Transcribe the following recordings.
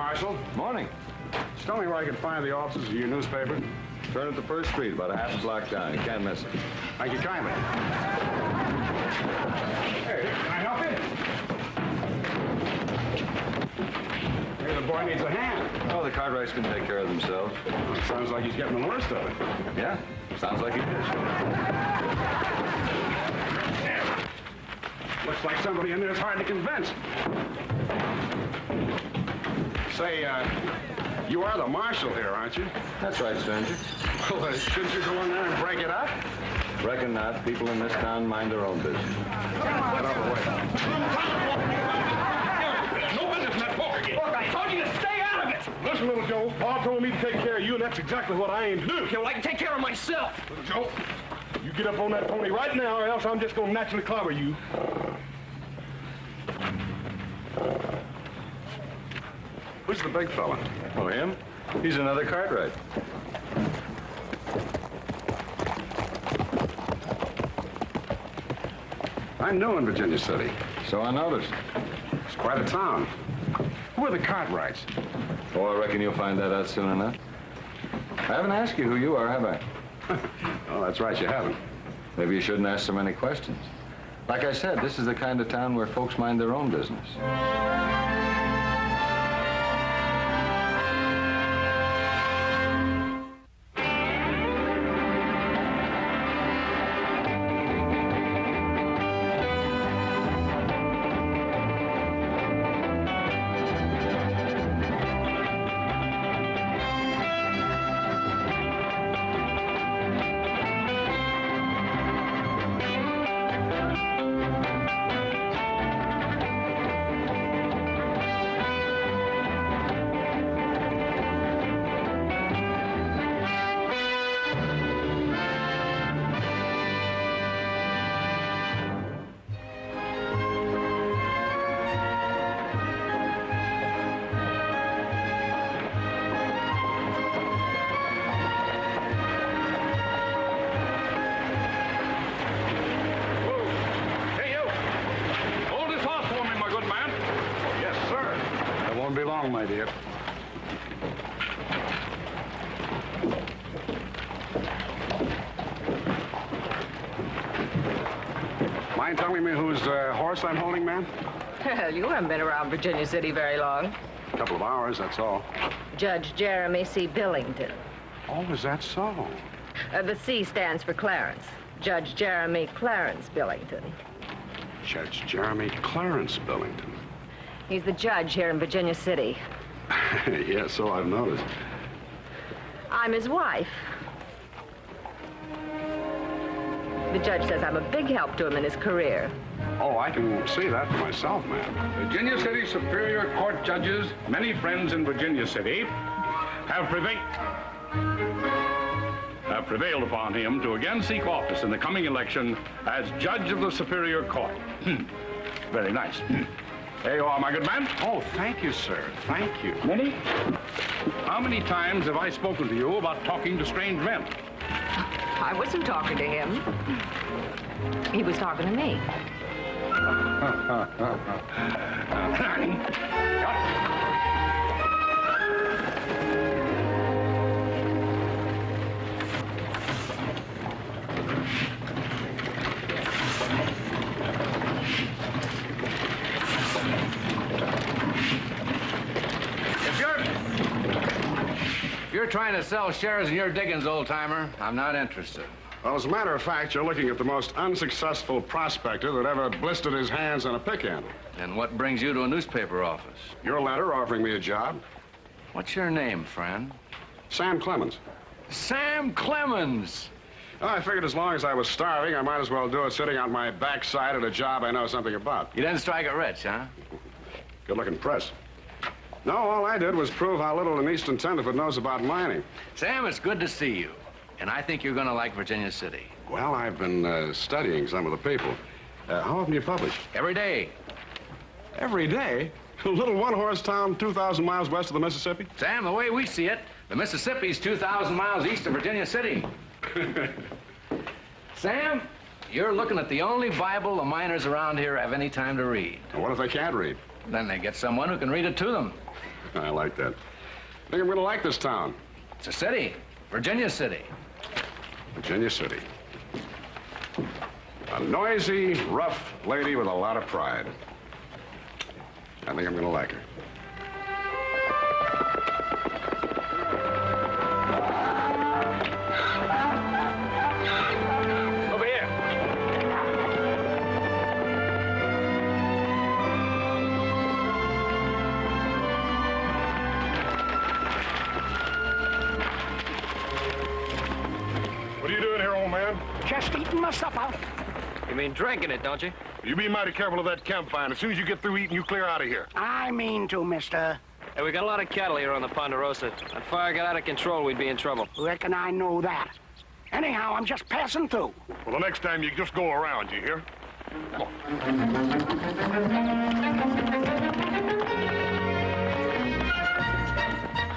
Marshal. Morning. Just tell me where I can find the offices of your newspaper. Turn at the first street, about a half a block down. You can't miss it. Thank you kindly. Hey, can I help you? Hey, the boy needs a hand. Oh, the Cartwrights can take care of themselves. Well, it sounds like he's getting the worst of it. Yeah, sounds like he is. Looks like somebody in there is hard to convince. Say, you are the marshal here, aren't you? That's right, stranger. Well, shouldn't you go in there and break it up? Reckon not. People in this town mind their own business. Get out of the way. No business in that poker game. Look, I told you to stay out of it. Listen, little Joe, Pa told me to take care of you, and that's exactly what I aim to do. Okay, well, I can take care of myself. Little Joe, you get up on that pony right now, or else I'm just going to naturally clobber you. Who's the big fella? Oh, him? He's another Cartwright. I'm new in Virginia City. So I noticed. It's quite a town. Who are the Cartwrights? Oh, I reckon you'll find that out soon enough. I haven't asked you who you are, have I? Oh, that's right, you haven't. Maybe you shouldn't ask so many questions. Like I said, this is the kind of town where folks mind their own business. Won't be long, my dear. Mind telling me whose horse I'm holding, ma'am? Well, you haven't been around Virginia City very long. A couple of hours, that's all. Judge Jeremy C. Billington. Oh, is that so? The C stands for Clarence. Judge Jeremy Clarence Billington. Judge Jeremy Clarence Billington. He's the judge here in Virginia City. Yeah, so I've noticed. I'm his wife. The judge says I'm a big help to him in his career. Oh, I can see that for myself, ma'am. Virginia City Superior Court judges, many friends in Virginia City, have prevailed upon him to again seek office in the coming election as judge of the Superior Court. Very nice. There you are, my good man. Oh, thank you, sir. Thank you. Many? How many times have I spoken to you about talking to strange men? I wasn't talking to him. He was talking to me. If you're trying to sell shares in your diggings, old-timer, I'm not interested. Well, as a matter of fact, you're looking at the most unsuccessful prospector that ever blistered his hands on a pick handle. And what brings you to a newspaper office? Your letter offering me a job. What's your name, friend? Sam Clemens. Sam Clemens! Well, I figured as long as I was starving, I might as well do it sitting on my backside at a job I know something about. You didn't strike it rich, huh? Good-looking press. No, all I did was prove how little an Eastern tenderfoot knows about mining. Sam, it's good to see you. And I think you're going to like Virginia City. Well, I've been studying some of the people. How often do you publish? Every day. Every day? A little one-horse town 2,000 miles west of the Mississippi? Sam, the way we see it, the Mississippi's 2,000 miles east of Virginia City. Sam, you're looking at the only Bible the miners around here have any time to read. Well, what if they can't read? Then they get someone who can read it to them. I like that. I think I'm gonna like this town. It's a city. Virginia City. Virginia City. A noisy, rough lady with a lot of pride. I think I'm gonna like her. Over here. What are you doing here, old man? Just eating my supper. You mean drinking it, don't you? You be mighty careful of that campfire. And as soon as you get through eating, you clear out of here. I mean to, mister. Hey, we got a lot of cattle here on the Ponderosa. If fire got out of control, we'd be in trouble. Reckon I know that. Anyhow, I'm just passing through. Well, the next time you just go around, you hear?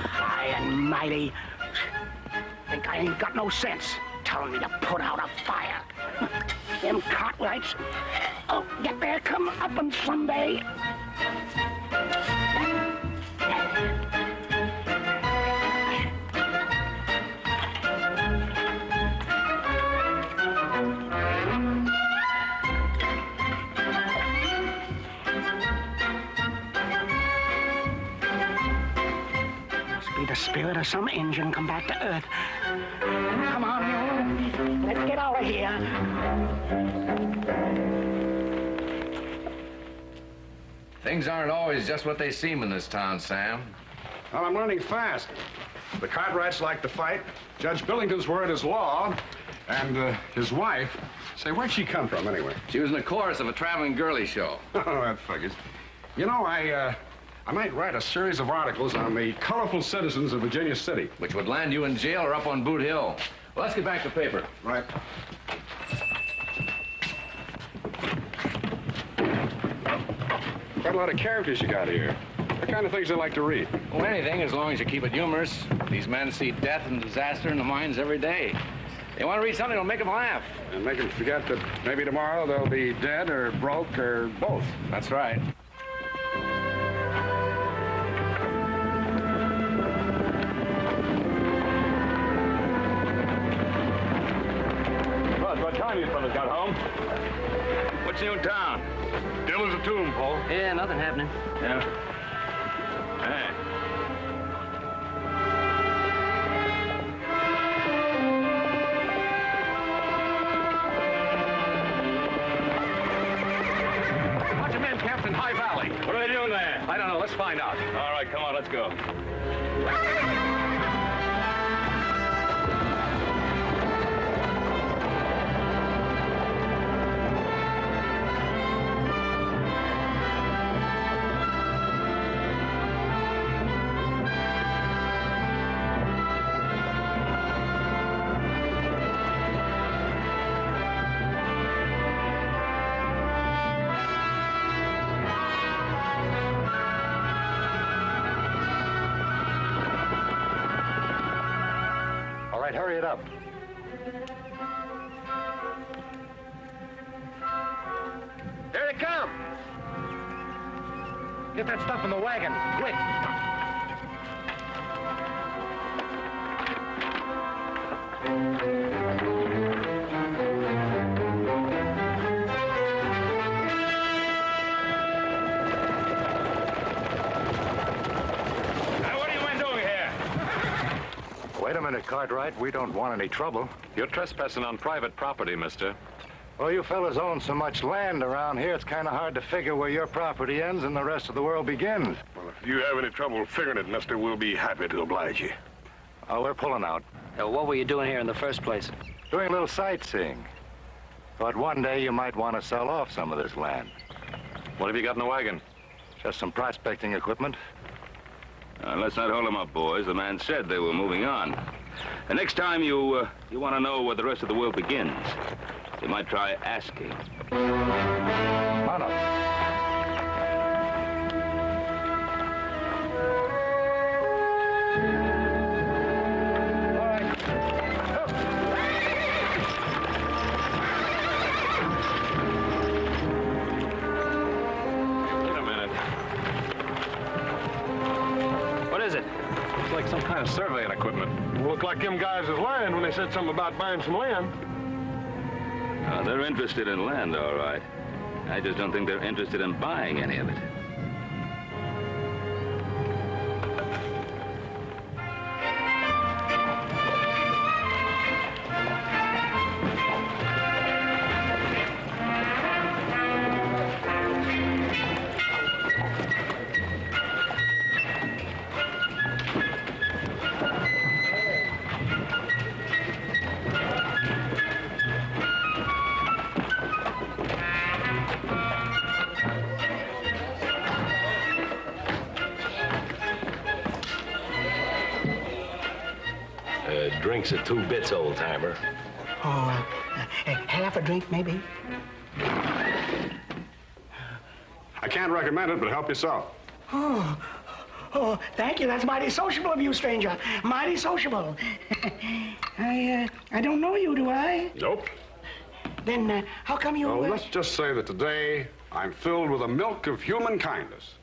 High and mighty. Think I ain't got no sense. Telling me to put out a fire. Them Cartwrights. Oh, get there come up on someday. Must be the spirit of some engine come back to Earth. Come on, you. Let's get out of here. Things aren't always just what they seem in this town, Sam. Well, I'm learning fast. The Cartwrights like to fight. Judge Billington's word is law. And his wife, say, where'd she come from, anyway? She was in the chorus of a traveling girly show. Oh, that figures. You know, I might write a series of articles on the colorful citizens of Virginia City. Which would land you in jail or up on Boot Hill. Well, let's get back to paper. Right. Quite a lot of characters you got here. What kind of things they like to read? Well, anything, as long as you keep it humorous. These men see death and disaster in the mines every day. They want to read something that'll make them laugh. And make them forget that maybe tomorrow they'll be dead or broke or both. That's right. Bud, what time you fellas got home? What's new in town? Still as a tomb, Paul. Yeah, nothing happening. Yeah. Hey. Bunch of men camped in High Valley. What are they doing there? I don't know. Let's find out. All right, come on, let's go. All right, hurry it up. Here they come. Get that stuff in the wagon, quick. What are you men doing here? Wait a minute, Cartwright. We don't want any trouble. You're trespassing on private property, mister. Well, you fellas own so much land around here, it's kind of hard to figure where your property ends and the rest of the world begins. Well, if you have any trouble figuring it, mister, we'll be happy to oblige you. Oh, we're pulling out. What were you doing here in the first place? Doing a little sightseeing. But one day you might want to sell off some of this land. What have you got in the wagon? Just some prospecting equipment. Let's not hold them up, boys. The man said they were moving on. The next time you want to know where the rest of the world begins, you might try asking. Come on up. Wait a minute. kind of surveying equipment? Looked like them guys' land when they said something about buying some land. They're interested in land, all right. I just don't think they're interested in buying any of it. Drinks at 2 bits, old-timer. Oh, half a drink, maybe? I can't recommend it, but help yourself. Oh, thank you. That's mighty sociable of you, stranger. Mighty sociable. I don't know you, do I? Nope. Then how come you... Well, let's just say that today I'm filled with the milk of human kindness.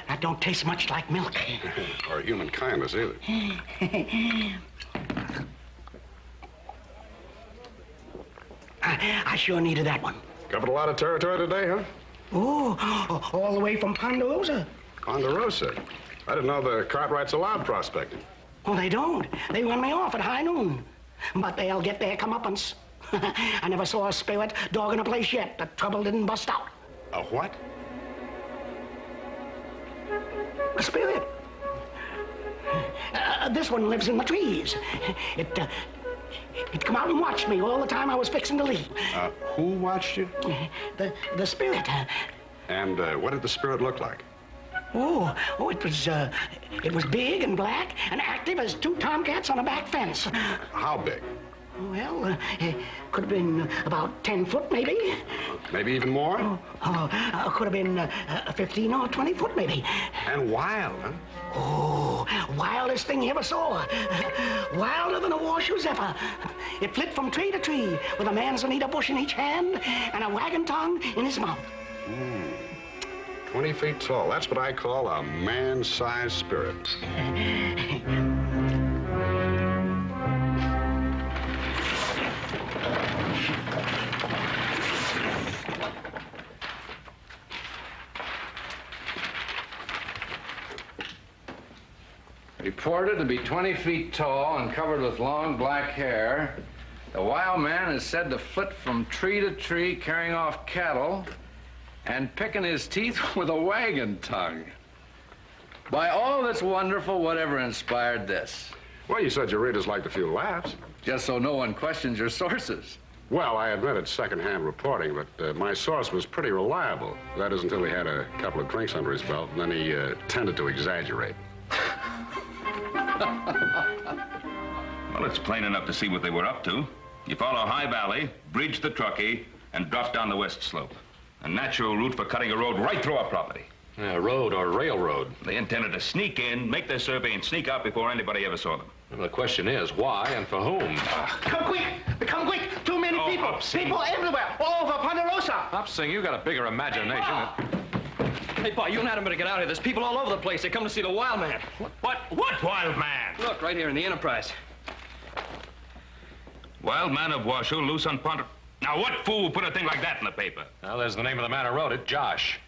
That don't taste much like milk. Or human kindness, either. I sure needed that one. Covered a lot of territory today, huh? Oh, all the way from Ponderosa. Ponderosa? I didn't know the Cartwrights allowed prospecting. Well, they don't. They run me off at high noon. But they'll get their comeuppance. I never saw a spirit dogging a place yet. The trouble didn't bust out. A what? A spirit. This one lives in the trees. It come out and watched me all the time I was fixing to leave. Who watched you? The spirit. And what did the spirit look like? Oh, it was big and black and active as 2 tomcats on a back fence. How big? Well, could have been about 10 foot, maybe. Maybe even more? Could have been 15 or 20 foot, maybe. And wild, huh? Oh, wildest thing you ever saw. Wilder than a horseshoe zephyr. It flit from tree to tree with a manzanita bush in each hand and a wagon tongue in his mouth. 20 feet tall. That's what I call a man-sized spirit. Reported to be 20 feet tall and covered with long black hair. The wild man is said to flit from tree to tree carrying off cattle and picking his teeth with a wagon tongue. By all that's wonderful, whatever inspired this? Well, you said your readers liked a few laughs. Just so no one questions your sources. Well, I admit it's second-hand reporting, but my source was pretty reliable. That is until he had a couple of drinks under his belt, and then he tended to exaggerate. Well, it's plain enough to see what they were up to. You follow High Valley, bridge the Truckee, and drop down the west slope. A natural route for cutting a road right through our property. A road or railroad? They intended to sneak in, make their survey, and sneak out before anybody ever saw them. Well, the question is, why and for whom? Come quick! Come quick! Too many people! People everywhere! All over Ponderosa! Hopsing, you got a bigger imagination. Hey, Pa, you and Adam better get out of here. There's people all over the place. They come to see the wild man. What wild man? Look, right here in the Enterprise. Wild man of Washoe, loose on Ponderosa. Now, what fool would put a thing like that in the paper? Well, there's the name of the man who wrote it, Josh.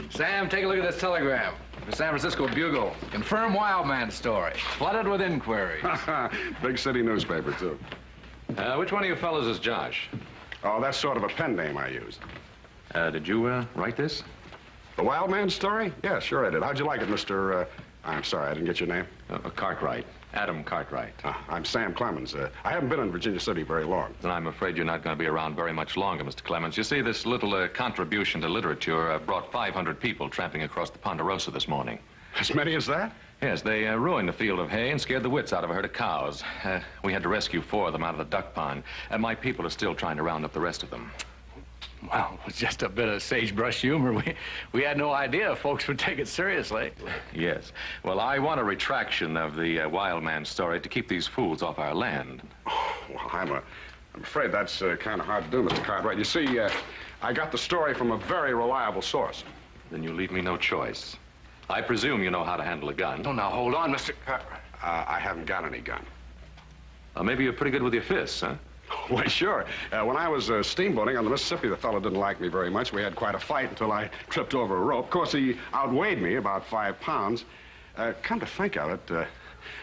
Sam, take a look at this telegram. The San Francisco Bugle. Confirm wild man story. Flooded with inquiries. Big city newspaper, too. Which one of you fellows is Josh? Oh, that's sort of a pen name I used. Did you write this? The Wild Man story? Yeah, sure I did. How'd you like it, Mr. I'm sorry, I didn't get your name. Cartwright. Adam Cartwright. I'm Sam Clemens. I haven't been in Virginia City very long. Then I'm afraid you're not going to be around very much longer, Mr. Clemens. You see, this little contribution to literature brought 500 people tramping across the Ponderosa this morning. As many as that? Yes, they ruined the field of hay and scared the wits out of a herd of cows. We had to rescue 4 of them out of the duck pond. My people are still trying to round up the rest of them. Well, it was just a bit of sagebrush humor. We had no idea folks would take it seriously. Yes. Well, I want a retraction of the wild man story to keep these fools off our land. Oh, well, I'm afraid that's kind of hard to do, Mr. Cartwright. You see, I got the story from a very reliable source. Then you leave me no choice. I presume you know how to handle a gun. Oh, now, hold on, Mr. Cartwright. I haven't got any gun. Maybe you're pretty good with your fists, huh? Why, sure. When I was steamboating on the Mississippi, the fellow didn't like me very much. We had quite a fight until I tripped over a rope. Of course, he outweighed me about 5 pounds. Come to think of it,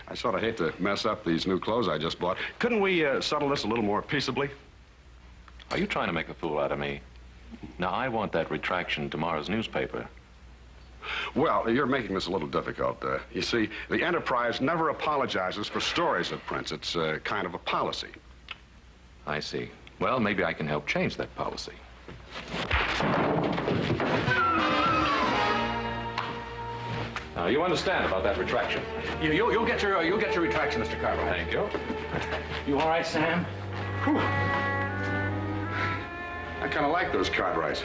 I sort of hate to mess up these new clothes I just bought. Couldn't we settle this a little more peaceably? Are you trying to make a fool out of me? Now, I want that retraction in tomorrow's newspaper. Well, you're making this a little difficult. You see, the Enterprise never apologizes for stories it prints. It's kind of a policy. I see. Well, maybe I can help change that policy. Now, you understand about that retraction? You'll get your retraction, Mr. Cartwright. Thank you. You all right, Sam? Whew. I kind of like those Cartwrights.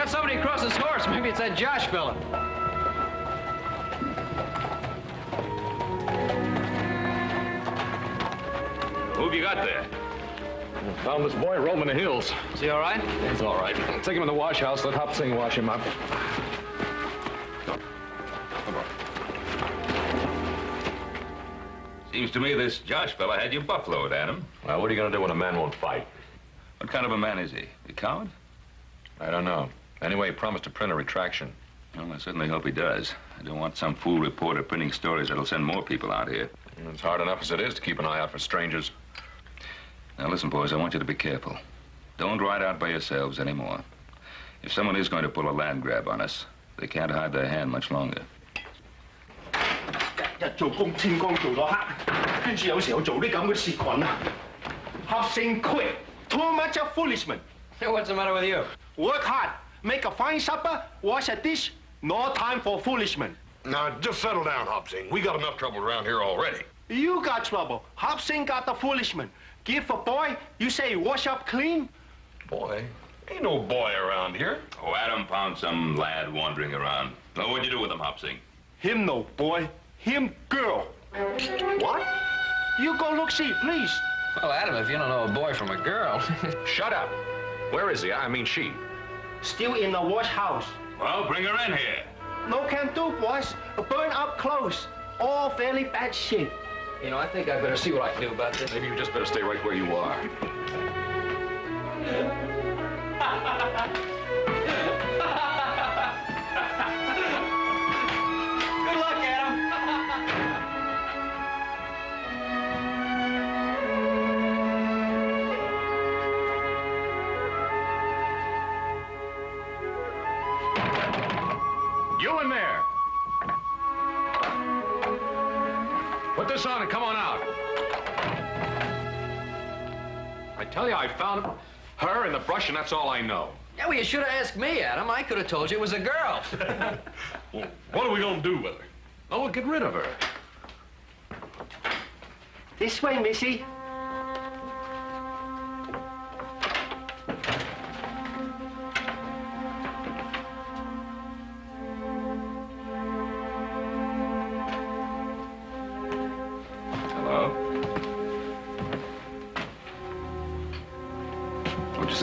Somebody across his horse. Maybe it's that Josh fella. Who've you got there? Found this boy roaming the hills. Is he all right? He's all right. Take him in the wash house. Let Hop Sing wash him up. Come on. Seems to me this Josh fella had you buffaloed, Adam. Well, what are you going to do when a man won't fight? What kind of a man is he? A coward? I don't know. Anyway, he promised to print a retraction. Well, I certainly hope he does. I don't want some fool reporter printing stories that'll send more people out here. It's hard enough as it is to keep an eye out for strangers. Now, listen, boys, I want you to be careful. Don't ride out by yourselves anymore. If someone is going to pull a land grab on us, they can't hide their hand much longer. 日做工天光做到黑，跟住有時候做啲咁嘅事群啊，合成 quit, too much of foolishment. Hey, what's the matter with you? Work hard, make a fine supper, wash a dish, no time for foolishment. Now, just settle down, Hopsing. We got enough trouble around here already. You got trouble. Hobson got the foolishment. Give a boy, you say wash up clean? Boy? Ain't no boy around here. Oh, Adam found some lad wandering around. Now, what'd you do with him, Hopsing? Him no boy, him girl. What? You go look see, please. Well, Adam, if you don't know a boy from a girl. Shut up. Where is he? I mean, she. Still in the wash house. Well, bring her in here. No can do, boss. Burn up clothes. All very bad shit. You know, I think I better see what I can do about this. Maybe you just better stay right where you are. Good luck, Adam. You in there! Put this on and come on out. I tell you, I found her in the brush, and that's all I know. Yeah, well, you should have asked me, Adam. I could have told you it was a girl. Well, what are we gonna do with her? Oh, we'll get rid of her. This way, Missy.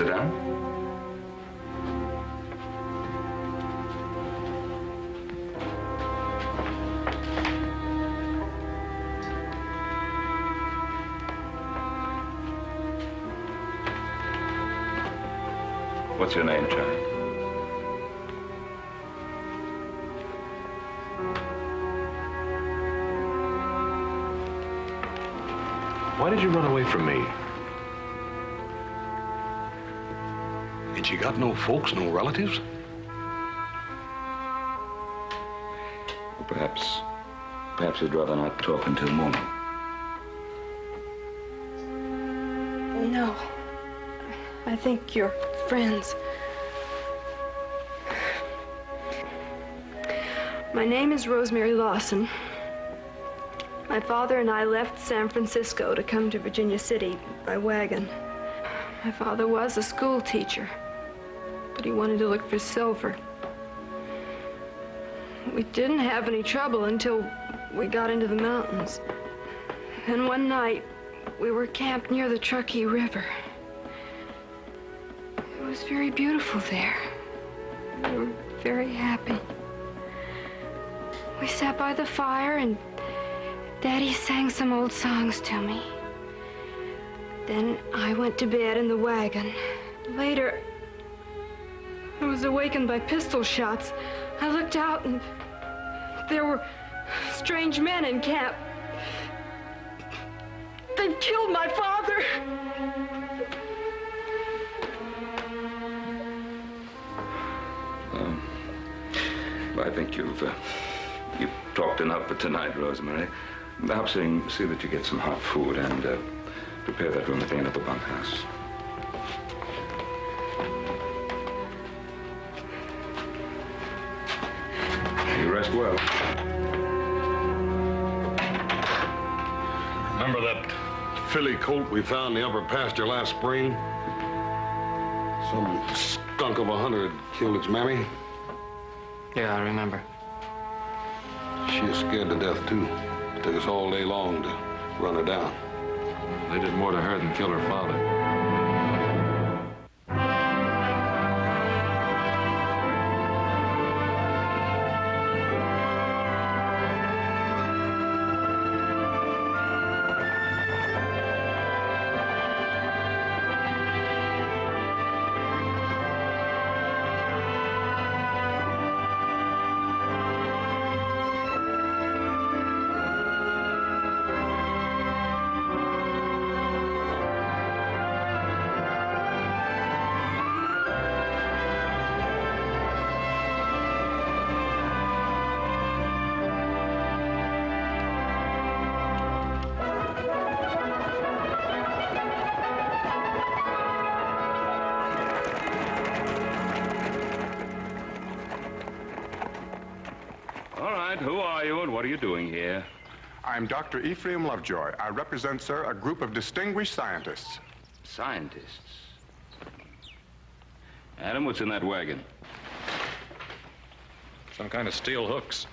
sit down? What's your name, Charlie? Why did you run away from me? Ain't you got no folks, no relatives? Well, perhaps you'd rather not talk until morning. No. I think you're friends. My name is Rosemary Lawson. My father and I left San Francisco to come to Virginia City by wagon. My father was a school teacher, but he wanted to look for silver. We didn't have any trouble until we got into the mountains. And one night, we were camped near the Truckee River. It was very beautiful there. We were very happy. We sat by the fire and Daddy sang some old songs to me. Then I went to bed in the wagon. Later, I was awakened by pistol shots. I looked out and there were strange men in camp. They've killed my father. I think you've talked enough for tonight, Rosemary. Perhaps see that you get some hot food and prepare that room at the end of the bunkhouse. You rest well. Remember that filly colt we found in the upper pasture last spring? Some skunk of a hunter had killed its mammy. Yeah, I remember. She was scared to death, too. It took us all day long to run her down. They did more to her than kill her father. Who are you and what are you doing here? I'm Dr. Ephraim Lovejoy. I represent, sir, a group of distinguished scientists. Scientists? Adam, what's in that wagon? Some kind of steel hooks.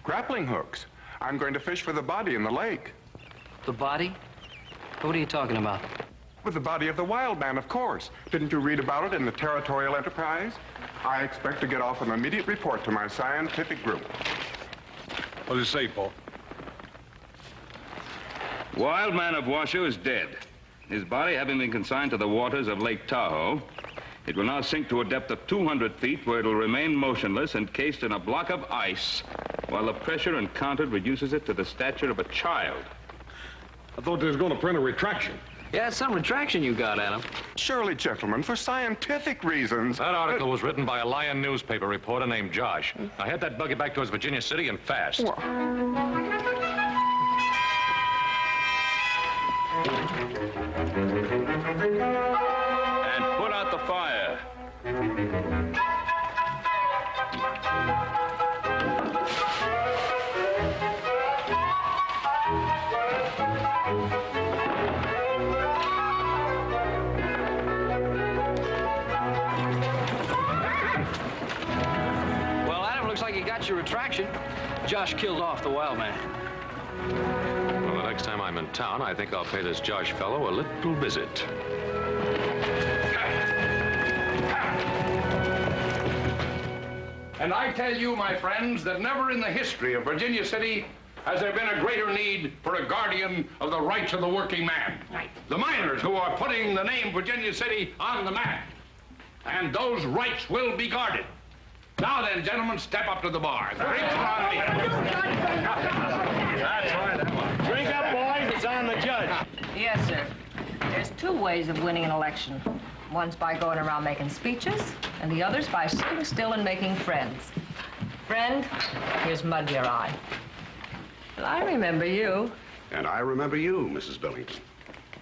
Grappling hooks. I'm going to fish for the body in the lake. The body? What are you talking about? With the body of the wild man, of course. Didn't you read about it in the Territorial Enterprise? I expect to get off an immediate report to my scientific group. What does it say, Paul? Wild Man of Washoe is dead. His body having been consigned to the waters of Lake Tahoe, it will now sink to a depth of 200 feet where it will remain motionless, encased in a block of ice, while the pressure encountered reduces it to the stature of a child. I thought they was going to print a retraction. Yeah, it's some retraction you got, Adam. Surely, gentlemen, for scientific reasons. That article was written by a Lion newspaper reporter named Josh. Now head that buggy back towards Virginia City and fast. And put out the fire. Your retraction. Josh killed off the wild man. Well, the next time I'm in town, I think I'll pay this Josh fellow a little visit. And I tell you, my friends, that never in the history of Virginia City has there been a greater need for a guardian of the rights of the working man. Right. The miners who are putting the name Virginia City on the map. And those rights will be guarded. Now then, gentlemen, step up to the bar. Drinks are on me. That's right. Drink up, boys. It's on the judge. Yes, sir. There's two ways of winning an election. One's by going around making speeches, and the other's by sitting still and making friends. Friend, here's mud in your eye. Well, I remember you. And I remember you, Mrs. Billington.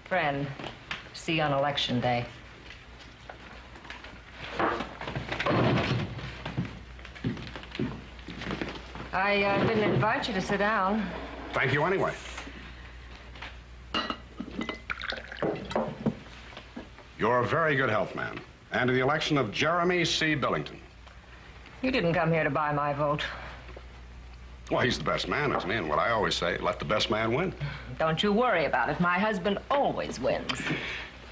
Friend, see you on election day. I didn't invite you to sit down. Thank you anyway. You're a very good health, man. And to the election of Jeremy C. Billington. You didn't come here to buy my vote. Well, he's the best man, isn't he? And what I always say, let the best man win. Don't you worry about it. My husband always wins.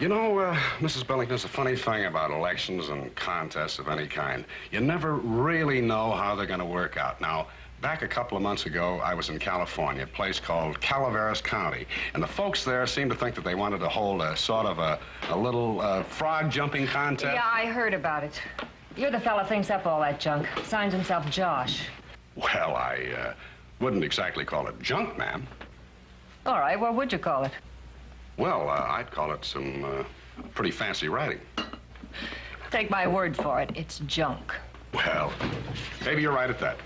You know, Mrs. Billington, it's a funny thing about elections and contests of any kind. You never really know how they're going to work out. Now, back a couple of months ago, I was in California, a place called Calaveras County, and the folks there seemed to think that they wanted to hold a sort of a little frog jumping contest. Yeah, I heard about it. You're the fella thinks up all that junk. Signs himself Josh. Well, I wouldn't exactly call it junk, ma'am. All right, what would you call it? Well, I'd call it some pretty fancy writing. Take my word for it, it's junk. Well, maybe you're right at that.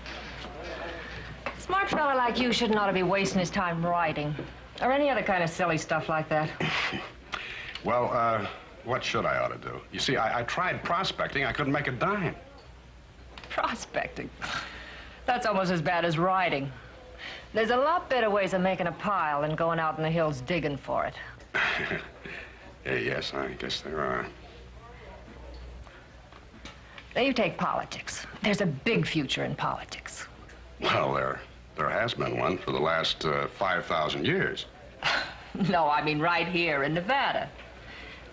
A smart fella like you shouldn't ought to be wasting his time writing. Or any other kind of silly stuff like that. Well, what should I ought to do? You see, I tried prospecting. I couldn't make a dime. Prospecting? That's almost as bad as writing. There's a lot better ways of making a pile than going out in the hills digging for it. Yes, I guess there are. Now you take politics. There's a big future in politics. Well, there has been one for the last 5,000 years. No, I mean right here in Nevada.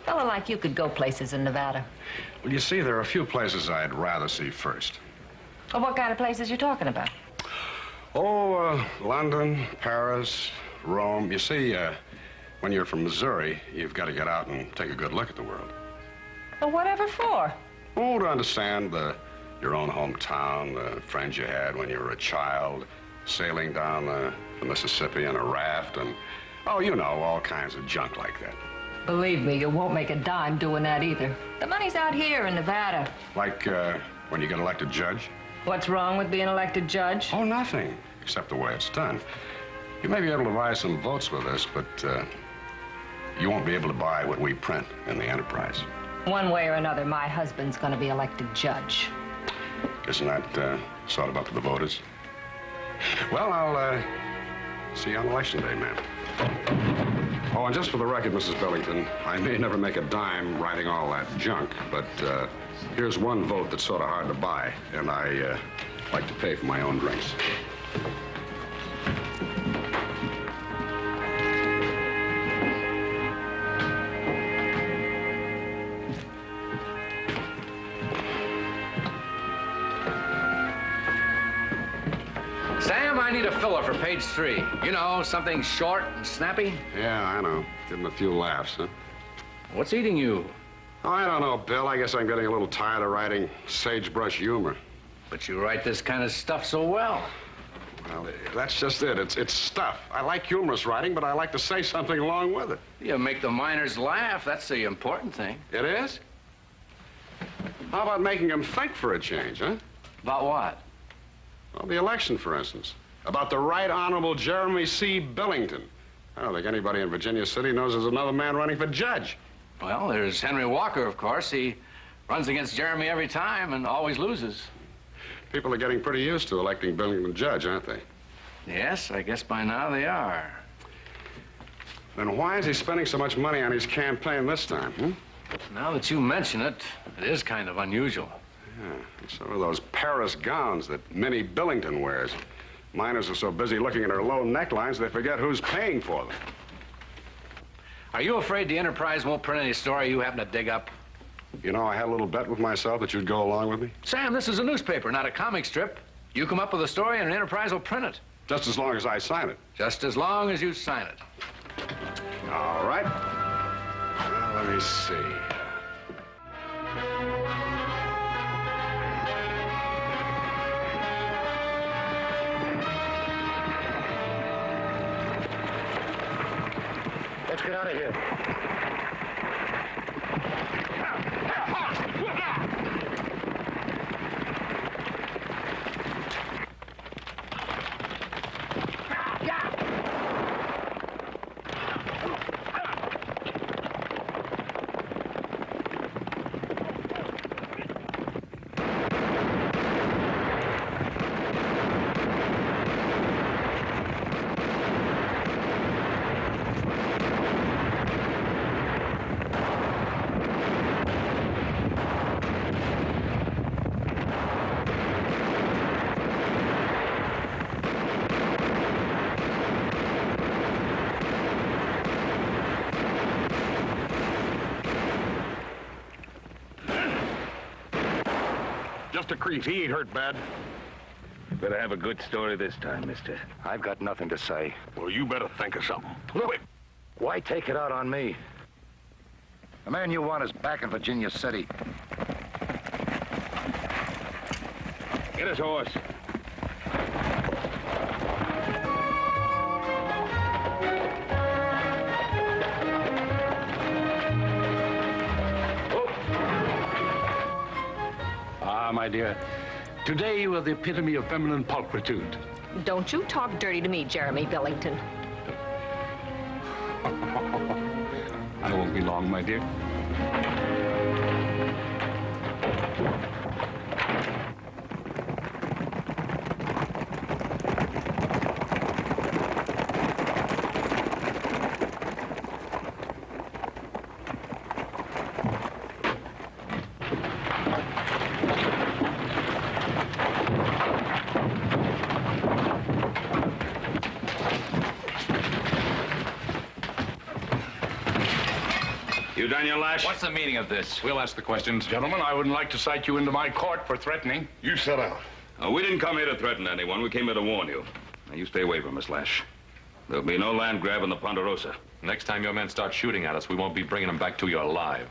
A fella like you could go places in Nevada. Well, you see, there are a few places I'd rather see first. Well, what kind of places you talking about? Oh, London, Paris, Rome. You see, when you're from Missouri, you've got to get out and take a good look at the world. Well, whatever for? Oh, to understand your own hometown, the friends you had when you were a child, sailing down the Mississippi in a raft, and, oh, you know, all kinds of junk like that. Believe me, you won't make a dime doing that either. The money's out here in Nevada. Like when you get elected judge? What's wrong with being elected judge? Oh, nothing, except the way it's done. You may be able to buy some votes with this, but you won't be able to buy what we print in the Enterprise. One way or another, my husband's going to be elected judge. Isn't that sort of up to the voters? Well, I'll see you on Election Day, ma'am. Oh, and just for the record, Mrs. Billington, I may never make a dime writing all that junk, but here's one vote that's sort of hard to buy, and I like to pay for my own drinks. Sam, I need a filler for page 3. You know, something short and snappy. Yeah, I know. Give him a few laughs, huh? What's eating you? Oh, I don't know, Bill. I guess I'm getting a little tired of writing sagebrush humor. But you write this kind of stuff so well. Well, that's just it. It's stuff. I like humorous writing, but I like to say something along with it. You make the miners laugh. That's the important thing. It is? How about making them think for a change, huh? About what? Well, the election, for instance. About the Right Honorable Jeremy C. Billington. I don't think anybody in Virginia City knows there's another man running for judge. Well, there's Henry Walker, of course. He runs against Jeremy every time and always loses. People are getting pretty used to electing Billington judge, aren't they? Yes, I guess by now they are. Then why is he spending so much money on his campaign this time, hmm? Now that you mention it, it is kind of unusual. Yeah, some of those Paris gowns that Minnie Billington wears. Miners are so busy looking at her low necklines, they forget who's paying for them. Are you afraid the Enterprise won't print any story you happen to dig up? You know, I had a little bet with myself that you'd go along with me. Sam, this is a newspaper, not a comic strip. You come up with a story and Enterprise will print it. Just as long as I sign it. Just as long as you sign it. All right. Well, let me see. Let's get out of here. Just a crease. He ain't hurt bad. You better have a good story this time, mister. I've got nothing to say. Well, you better think of something. Look. Why take it out on me? The man you want is back in Virginia City. Get his horse. My dear, today you are the epitome of feminine pulchritude. Don't you talk dirty to me, Jeremy Billington. I won't be long, my dear. You done your lash? What's the meaning of this? We'll ask the questions. Gentlemen, I wouldn't like to cite you into my court for threatening. You sit down. We didn't come here to threaten anyone. We came here to warn you. Now, you stay away from us, Lash. There'll be no land grab in the Ponderosa. Next time your men start shooting at us, we won't be bringing them back to you alive.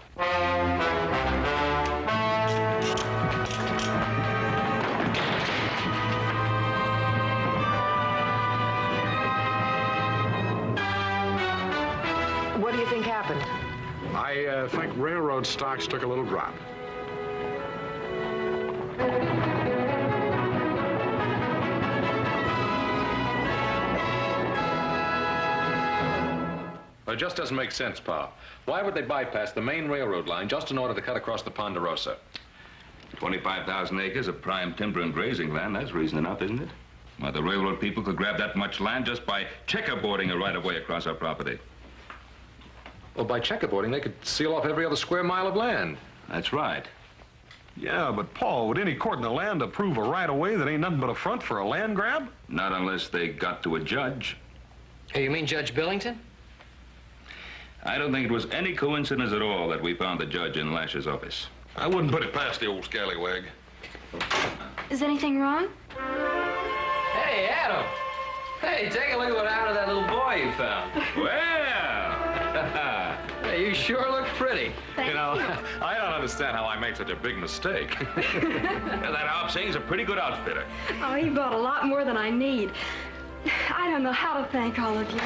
What do you think happened? I think railroad stocks took a little drop. It just doesn't make sense, Pa. Why would they bypass the main railroad line just in order to cut across the Ponderosa? 25,000 acres of prime timber and grazing land. That's reason enough, isn't it? Why, the railroad people could grab that much land just by checkerboarding a right-of-way across our property. Well, by checkerboarding, they could seal off every other square mile of land. That's right. Yeah, but Paul, would any court in the land approve a right-of-way that ain't nothing but a front for a land grab? Not unless they got to a judge. Hey, you mean Judge Billington? I don't think it was any coincidence at all that we found the judge in Lash's office. I wouldn't put it past the old scallywag. Is anything wrong? Hey, Adam. Hey, take a look at what happened to that little boy you found. Well! Hey, you sure look pretty. You know, I don't understand how I made such a big mistake. That Hop Singh's a pretty good outfitter. Oh, he bought a lot more than I need. I don't know how to thank all of you.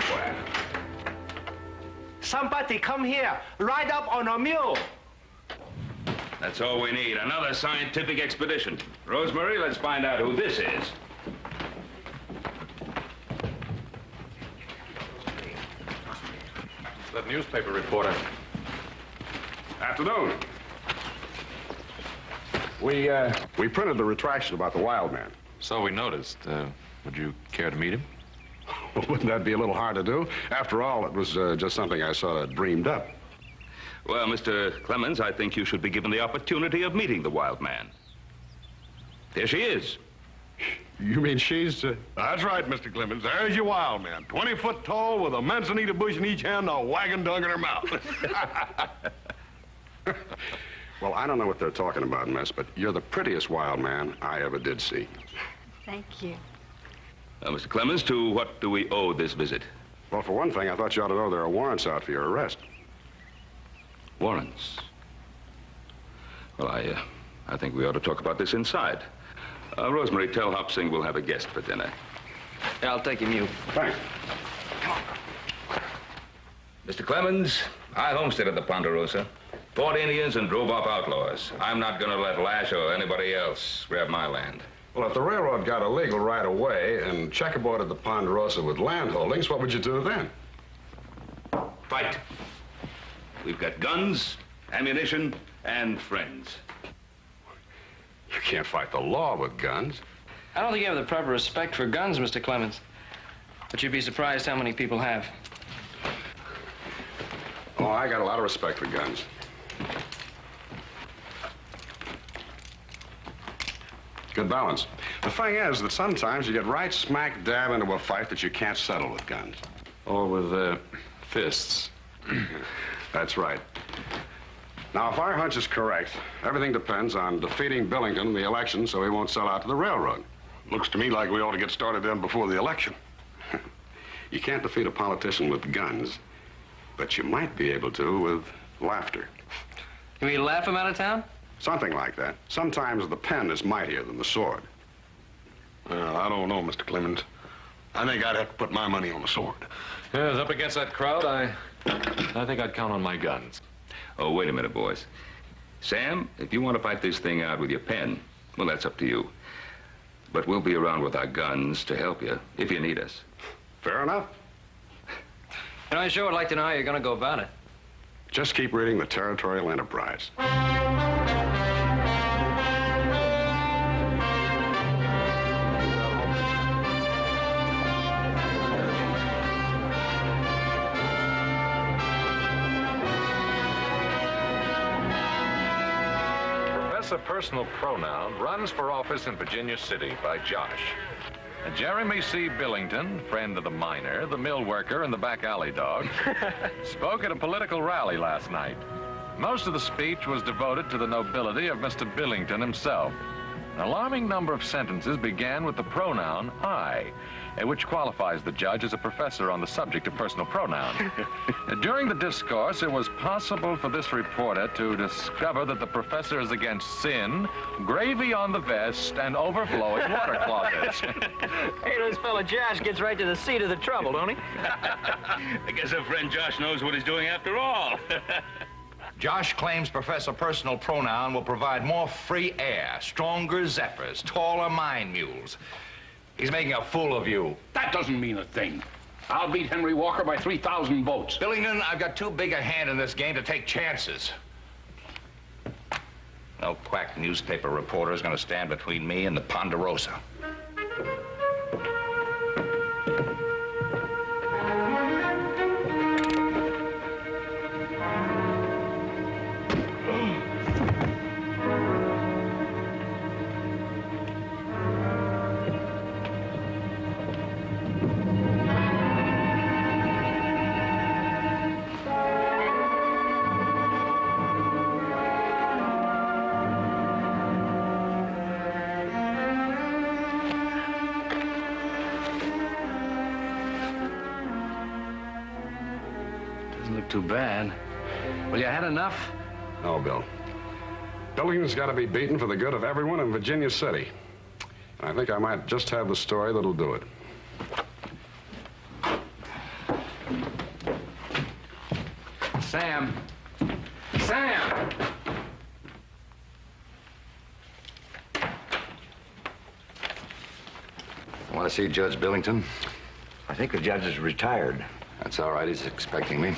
Somebody come here, ride up on a mule. That's all we need, another scientific expedition. Rosemary, let's find out who this is. It's that newspaper reporter. Afternoon. We printed the retraction about the wild man. So we noticed. Would you care to meet him? Wouldn't that be a little hard to do? After all, it was just something I sort of dreamed up. Well, Mr. Clemens, I think you should be given the opportunity of meeting the wild man. There she is. You mean she's... That's right, Mr. Clemens. There's your wild man. 20 foot tall with a manzanita bush in each hand and a wagon dog in her mouth. Well, I don't know what they're talking about, miss, but you're the prettiest wild man I ever did see. Thank you. Mr. Clemens, to what do we owe this visit? Well, for one thing, I thought you ought to know there are warrants out for your arrest. Warrants? Well, I think we ought to talk about this inside. Rosemary, tell Hop Sing we'll have a guest for dinner. Yeah, I'll take him, you. Thanks. Mr. Clemens, I homesteaded the Ponderosa, fought Indians and drove off outlaws. I'm not going to let Lash or anybody else grab my land. Well, if the railroad got illegal right away and checkerboarded the Ponderosa with land holdings, what would you do then? Fight. We've got guns, ammunition, and friends. You can't fight the law with guns. I don't think you have the proper respect for guns, Mr. Clemens. But you'd be surprised how many people have. Oh, I got a lot of respect for guns. Good balance. The thing is that sometimes you get right smack dab into a fight that you can't settle with guns. Or with, fists. That's right. Now, if our hunch is correct, everything depends on defeating Billington in the election so he won't sell out to the railroad. Looks to me like we ought to get started then before the election. You can't defeat a politician with guns, but you might be able to with laughter. You mean laugh him out of town? Something like that. Sometimes the pen is mightier than the sword. Well, I don't know, Mr. Clemens. I think I'd have to put my money on the sword. Yes, up against that crowd, I think I'd count on my guns. Oh, wait a minute, boys. Sam, if you want to fight this thing out with your pen, well, that's up to you. But we'll be around with our guns to help you if you need us. Fair enough. And I sure would like to know how you're going to go about it. Just keep reading the Territorial Enterprise. Professor Personal Pronoun runs for office in Virginia City by Josh. Jeremy C. Billington, friend of the miner, the mill worker, and the back alley dog, spoke at a political rally last night. Most of the speech was devoted to the nobility of Mr. Billington himself. An alarming number of sentences began with the pronoun I, which qualifies the judge as a professor on the subject of personal pronoun. During the discourse, it was possible for this reporter to discover that the professor is against sin, gravy on the vest, and overflowing water closets. Hey, this fella Josh gets right to the seat of the trouble, don't he? I guess our friend Josh knows what he's doing after all. Josh claims Professor Personal Pronoun will provide more free air, stronger zephyrs, taller mine mules. He's making a fool of you. That doesn't mean a thing. I'll beat Henry Walker by 3,000 votes. Billington, I've got too big a hand in this game to take chances. No quack newspaper reporter is going to stand between me and the Ponderosa. Too bad. Well, you had enough? No, Bill. Billington's got to be beaten for the good of everyone in Virginia City. I think I might just have the story that'll do it. Sam. Sam! Want to see Judge Billington? I think the judge is retired. That's all right. He's expecting me.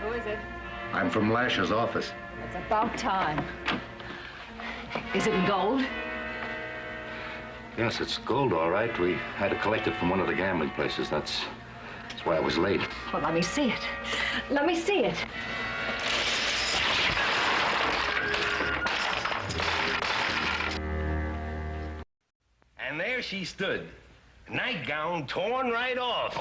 Who is it? I'm from Lash's office. It's a About time. Is it in gold? Yes, it's gold, all right. We had to collect it from one of the gambling places. That's why I was late. Well, let me see it. Let me see it. And there she stood, nightgown torn right off.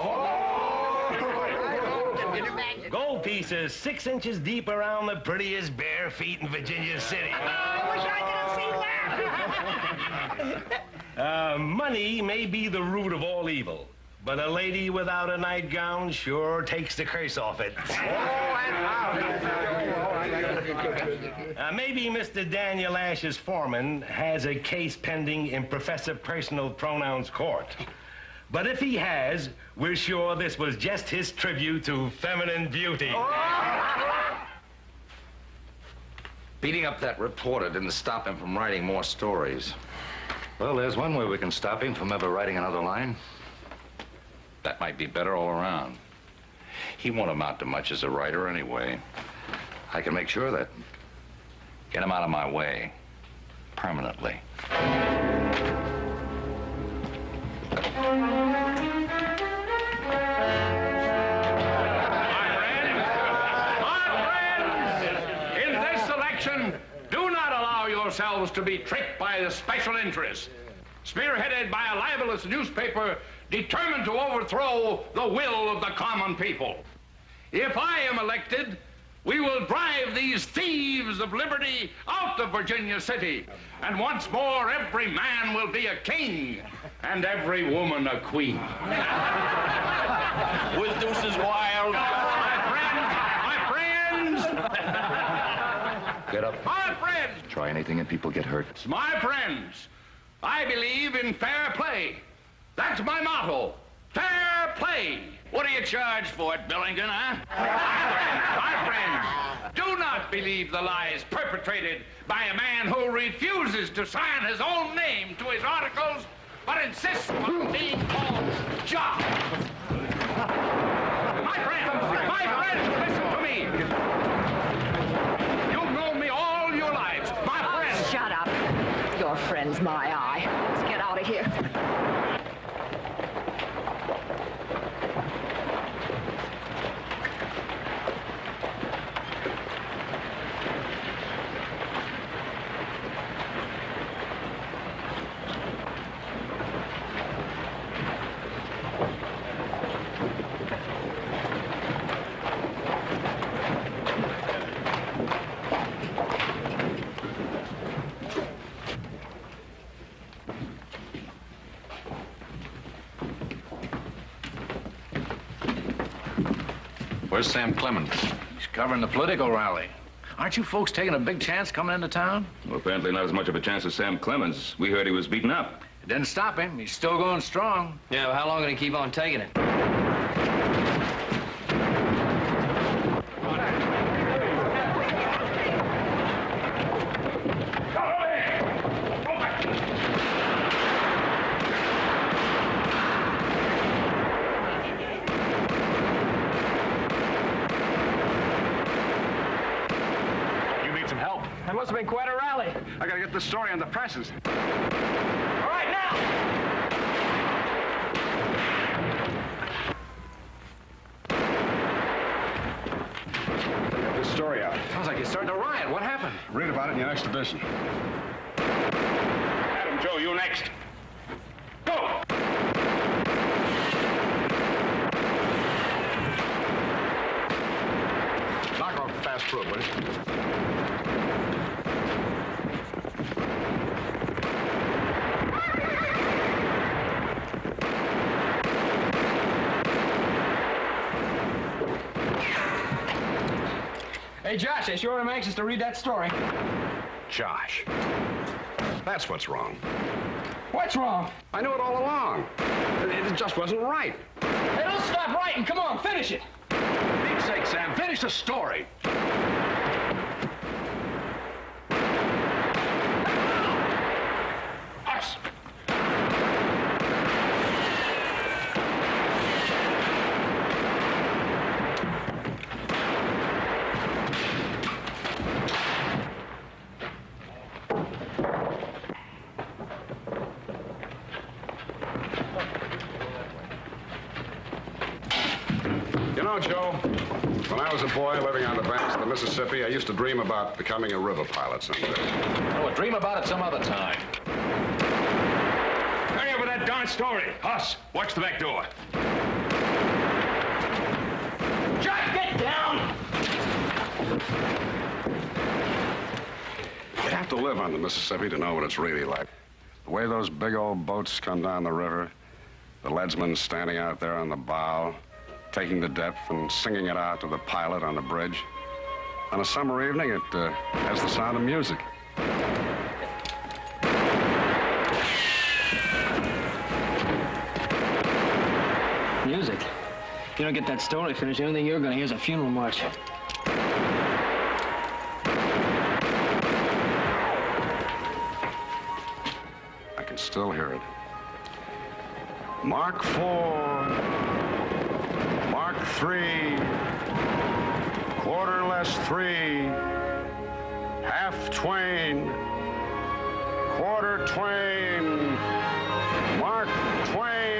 Gold pieces 6 inches deep around the prettiest bare feet in Virginia City. I wish I could have seen that. Money may be the root of all evil, but a lady without a nightgown sure takes the curse off it. Maybe Mr. Daniel Ash's foreman has a case pending in Professor Personal Pronouns Court. But if he has, we're sure this was just his tribute to feminine beauty. Beating up that reporter didn't stop him from writing more stories. Well, there's one way we can stop him from ever writing another line. That might be better all around. He won't amount to much as a writer anyway. I can make sure of that. Get him out of my way. Permanently. In this election, do not allow yourselves to be tricked by the special interests, spearheaded by a libelous newspaper determined to overthrow the will of the common people. If I am elected, we will drive these thieves of liberty out of Virginia City, and once more every man will be a king and every woman a queen. With deuces wild. My friends! Get up. My friends! Try anything and people get hurt. My friends, I believe in fair play. That's my motto. Fair play. What do you charge for it, Billington, huh? My friends, do not believe the lies perpetrated by a man who refuses to sign his own name to his articles, but insists on being called Jock. My friends, listen to me. You've known me all your lives. My friends. Shut up. Your friend's my eye. Let's get out of here. Where's Sam Clemens? He's covering the political rally. Aren't you folks taking a big chance coming into town? Well, apparently not as much of a chance as Sam Clemens. We heard he was beaten up. It didn't stop him. He's still going strong. Yeah, well, how long can he keep on taking it? That must have been quite a rally. I gotta get this story on the presses. All right, now! Get this story out. Sounds like you're starting to riot. What happened? Read about it in your next edition. Adam, Joe, you next. Go! Knock off the fast food, will you? Hey, Josh, I sure am anxious to read that story. Josh. That's what's wrong. What's wrong? I knew it all along. It just wasn't right. Hey, don't stop writing. Come on, finish it. For Pete's sake, Sam, finish the story. Us. know, Joe, when I was a boy living on the banks of the Mississippi, I used to dream about becoming a river pilot someday. Oh, well, dream about it some other time. Hurry up with that darn story. Hoss, watch the back door. Jack, get down! You'd have to live on the Mississippi to know what it's really like. The way those big old boats come down the river, the leadsman standing out there on the bow, taking the depth and singing it out to the pilot on the bridge. On a summer evening, it has the sound of music. Music? If you don't get that story finished, the only thing you're going to hear is a funeral march. I can still hear it. Mark 4, Mark 3, quarter less 3, half Twain, quarter Twain, Mark Twain.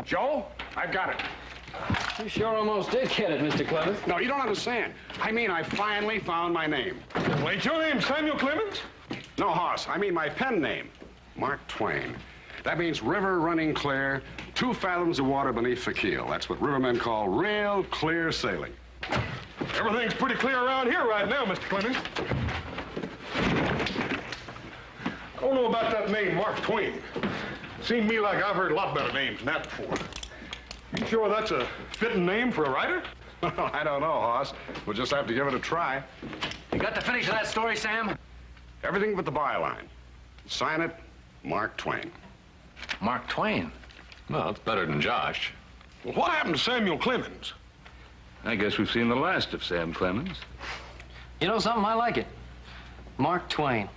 Joe, I've got it. You sure almost did get it, Mr. Clemens. No, you don't understand. I mean, I finally found my name. Well, ain't your name Samuel Clemens? No, Hoss, I mean my pen name, Mark Twain. That means river running clear, 2 fathoms of water beneath the keel. That's what rivermen call real clear sailing. Everything's pretty clear around here right now, Mr. Clemens. I don't know about that name, Mark Twain. Seemed to me like I've heard a lot better names than that before. You sure that's a fitting name for a writer? I don't know, Hoss. We'll just have to give it a try. You got the finish of that story, Sam? Everything but the byline. Sign it, Mark Twain. Mark Twain? Well, it's better than Josh. Well, what happened to Samuel Clemens? I guess we've seen the last of Sam Clemens. You know something? I like it. Mark Twain.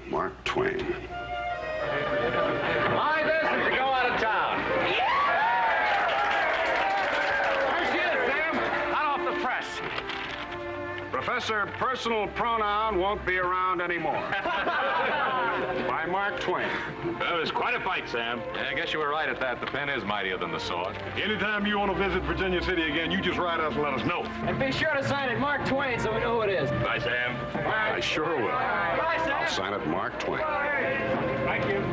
Mark Twain. My business to go out of town. There she is, Sam. Hot off the press. Professor Personal Pronoun won't be around anymore. By Mark Twain. That was quite a fight, Sam. Yeah, I guess you were right at that. The pen is mightier than the sword. Anytime you want to visit Virginia City again, you just write us and let us know. And be sure to sign it Mark Twain so we know who it is. Bye, Sam. I sure will. Bye, Sam. I'll sign it Mark Twain. Thank you.